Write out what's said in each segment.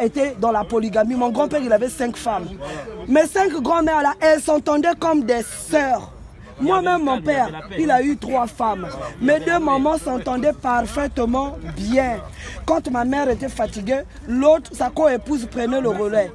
était dans la polygamie. Mon grand-père, il avait 5 femmes. Mes 5 grand-mères, là, elles s'entendaient comme des sœurs. Moi-même, mon père, il a eu 3 femmes. Mes 2 mamans s'entendaient parfaitement bien. Quand ma mère était fatiguée, l'autre, sa co-épouse, prenait le relais.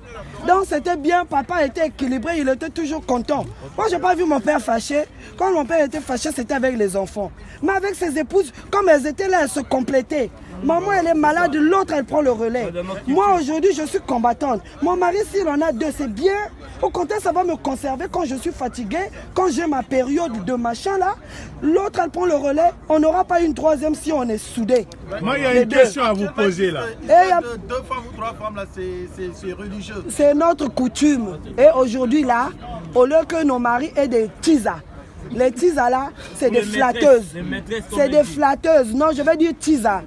Donc c'était bien, papa était équilibré, il était toujours content. Moi, je n'ai pas vu mon père fâché. Quand mon père était fâché, c'était avec les enfants. Mais avec ses épouses, comme elles étaient là, elles se complétaient. Maman, elle est malade, l'autre, elle prend le relais. Moi, aujourd'hui, je suis combattante. Mon mari, s'il en a 2, c'est bien. Au contraire, ça va me conserver quand je suis fatiguée, quand j'ai ma période de machin là. L'autre, elle prend le relais. On n'aura pas une 3e si on est soudés. Moi, il y a une question à vous poser là. Deux femmes ou 3 femmes là, c'est religieux. C'est notre coutume. Et aujourd'hui là, au lieu que nos maris aient des tisas, les tisas là, c'est des flatteuses. C'est des flatteuses. Non, je vais dire tisas.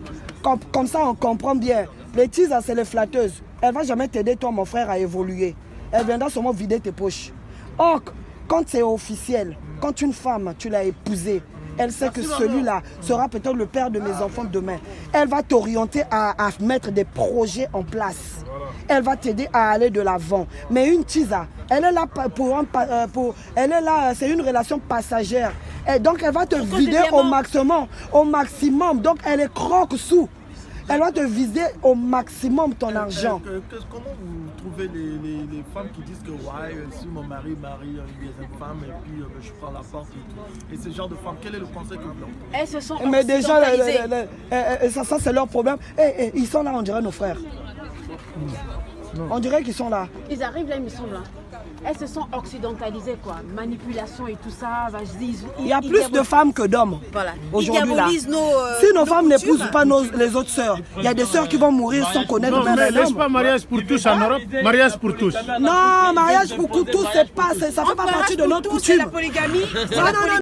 Comme ça, on comprend bien. Les tisas, c'est les flatteuses. Elle ne va jamais t'aider, toi, mon frère, à évoluer. Elle viendra seulement vider tes poches. Or, quand c'est officiel, quand une femme, tu l'as épousée, elle sait que celui-là sera peut-être le père de mes enfants demain. Elle va t'orienter à mettre des projets en place. Elle va t'aider à aller de l'avant. Mais une tisa, elle est là elle est là, c'est une relation passagère. Et donc elle va te vider au maximum. Donc elle est croque-sous. Elle va te viser au maximum ton argent. Comment vous trouvez les femmes qui disent que ouais, si mon mari marie une deuxième femme et puis je prends la porte et tout. Et ce genre de femmes, quel est le conseil que vous leur donnez? Elles se sont Mais déjà, ça c'est leur problème. Ils sont là, on dirait nos frères. On dirait qu'ils sont là. Ils arrivent là, il me semble. Elles se sont occidentalisées, quoi. Manipulation et tout ça. Il y a plus de femmes que d'hommes. Voilà. Aujourd'hui là. Si nos femmes n'épousent pas les autres sœurs, il y a des sœurs qui vont mourir sans connaître non, mais n'est-ce pas mariage pour tous en Europe? Mariage pour tous. Non, mariage pour tous, ça fait pas partie de notre coutume. La polygamie. Non, non, non.